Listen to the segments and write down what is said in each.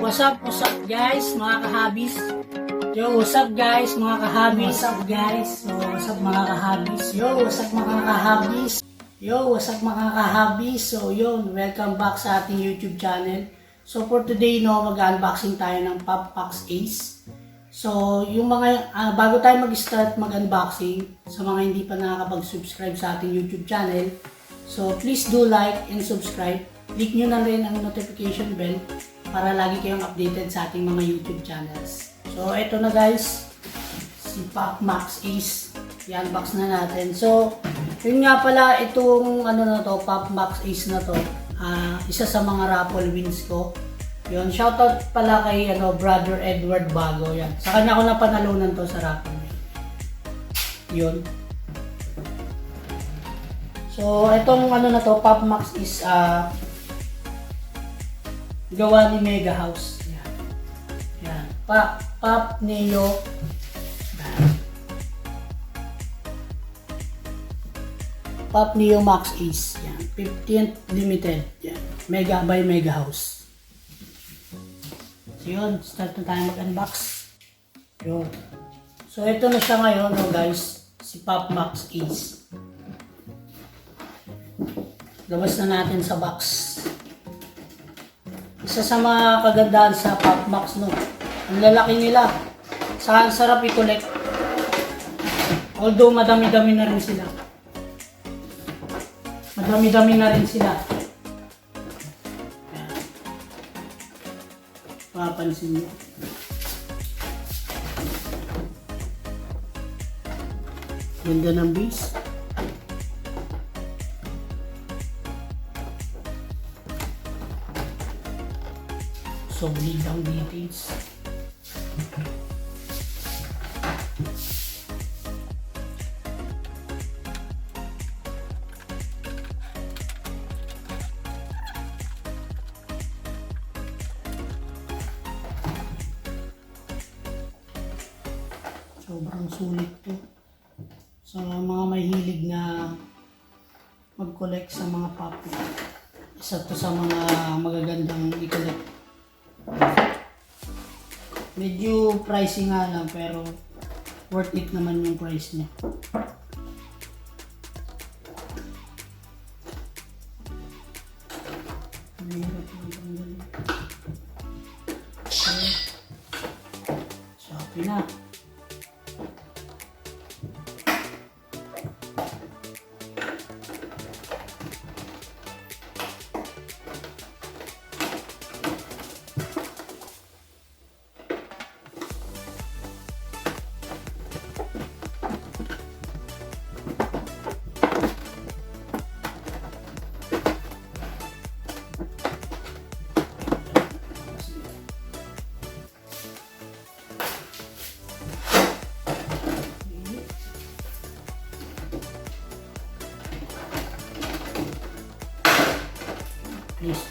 What's up guys, mga kahabis? Yo, what's up guys, mga kahabis? What's up guys? So, what's up mga kahabis? Yo, what's up mga kahabis? Yo, what's up mga kahabis? So, yun, welcome back sa ating YouTube channel. So, for today, no, mag-unboxing tayo ng Popbox Ace. So, yung mga, bago tayo mag-start mag-unboxing, sa mga hindi pa nakakapag-subscribe sa ating YouTube channel, so, please do like and subscribe. Click nyo na rin ang notification bell para lagi kayong updated sa ating mga YouTube channels. So, eto na guys, si Popbox Ace. I-unbox na natin. So, yun nga pala, itong Popbox Ace na to, isa sa mga raffle wins ko. Yun, shoutout pala kay Brother Edward Bago. Yan. Sa kanya ko napanalunan to sa raffle. Yun. So, itong Popbox is gawa ni Mega House. Yan. Yan. Pop Neo. Pop Neo Max Ace. Yan. 15th limited. Yan. Mega by Mega House. So yun, start na tayo mag-unbox. Yun. So ito na siya ngayon, no, guys. Si Popbox Ace. Labas na natin sa box. Isa sa mga kagandahan sa Popbox, no, ang lalaki nila. Saka ang sarap i-collect. Although madami-dami na rin sila. Madami-dami na rin sila. Ayan. Mapapansin nyo. Ganda ng base. Solid ang details. Sobrang sulit to. Sa mga mahilig na mag-collect sa mga pop. Isa to sa mga magagandang i-collect. Medyo pricey nga lang pero worth it naman yung price niya. Shopee na.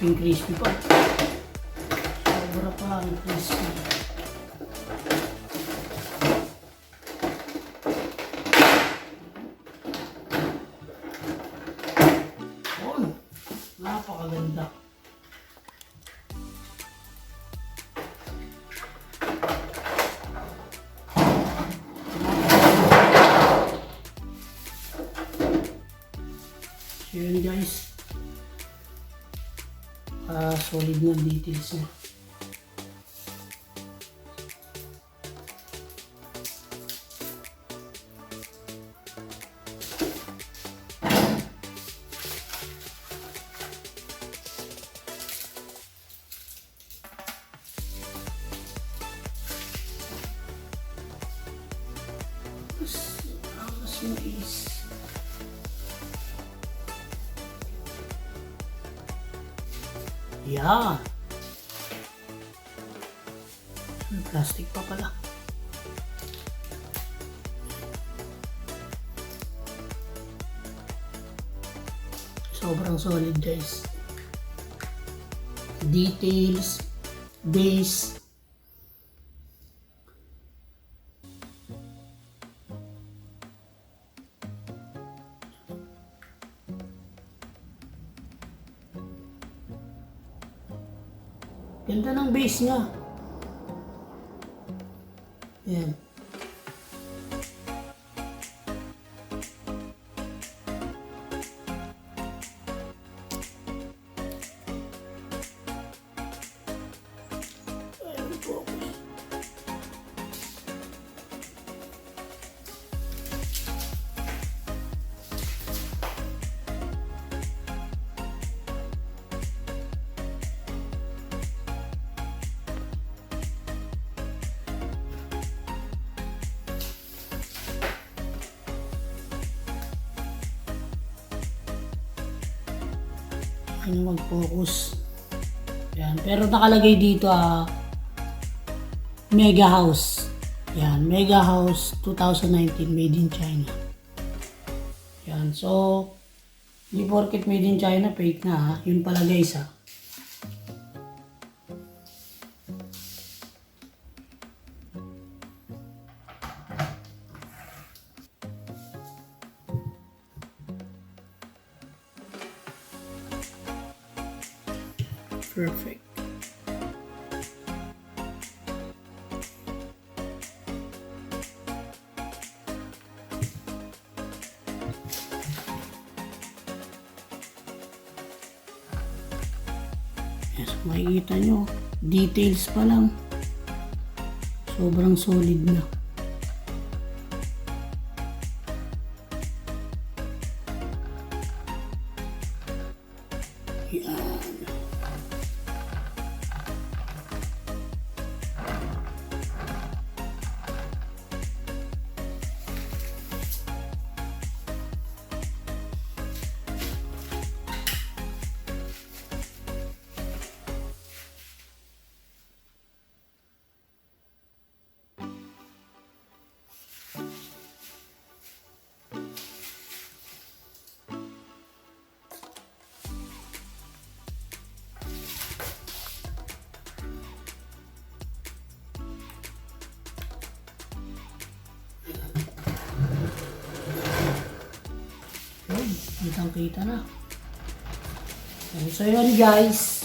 Crispy pa. Sobra pa ang crispy. Oh, napakaganda. So yun guys. Solid na details niya. Mas mais. Yeah. Plastic pa pala. Sobrang solid guys. Details, base. Ganda ng base niya. Yan. Ano mag-focus. Yan. Pero nakalagay dito Mega House. Yan. Mega House 2019 made in China. Yan. So, hindi porket made in China, fake na Yun pala guys Perfect. Yes, makikita nyo. Details pa lang. Sobrang solid na. Yan. Kitang-kita na. So yun guys,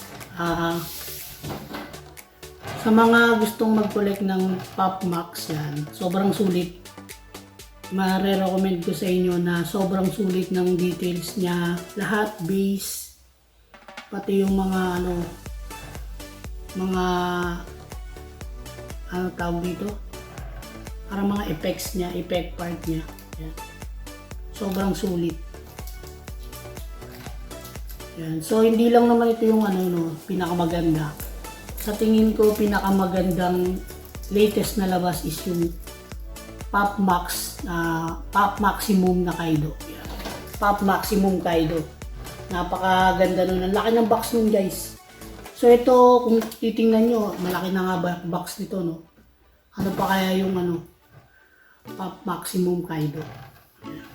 sa mga gustong mag-collect ng Pop Max yan, sobrang sulit. Mare-recommend ko sa inyo na sobrang sulit ng details niya. Lahat base, pati yung mga tawag dito? Parang mga effects niya, effect part niya. Yan. Sobrang sulit. Yan. So, hindi lang naman ito yung pinakamaganda. Sa tingin ko, pinakamagandang latest na labas is yung Pop Max, Pop Maximum na Kaido. Yan. Pop Maximum Kaido. Napakaganda nun. Ang laki ng box nun guys. So, ito, kung titingnan nyo, malaki na nga box nito, no? Ano pa kaya yung Pop Maximum Kaido? Yan.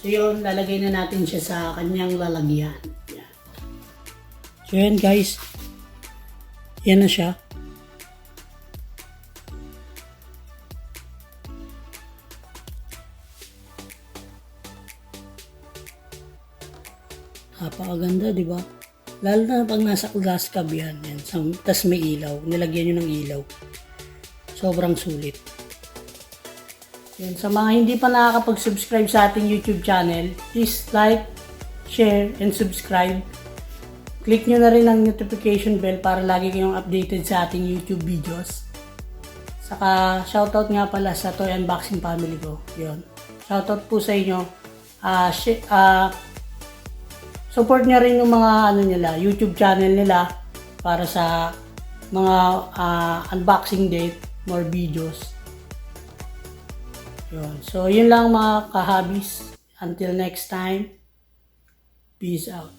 So yun, lalagay na natin siya sa kanyang lalagyan. Yan. So yun guys, yan na siya. Napakaganda, di ba? Lalo na pag nasa glass cab yan. Tas may ilaw. Nilagyan nyo ng ilaw. Sobrang sulit. Yan. Sa mga hindi pa nakakapag-subscribe sa ating YouTube channel, please like, share, and subscribe. Click nyo na rin ang notification bell para lagi kayong updated sa ating YouTube videos. Saka shoutout nga pala sa Toy Unboxing family ko. Yun. Shoutout po sa inyo. Support nyo rin yung mga YouTube channel nila para sa mga unboxing date, more videos. Yun. So, yun lang mga kahabis. Until next time, peace out.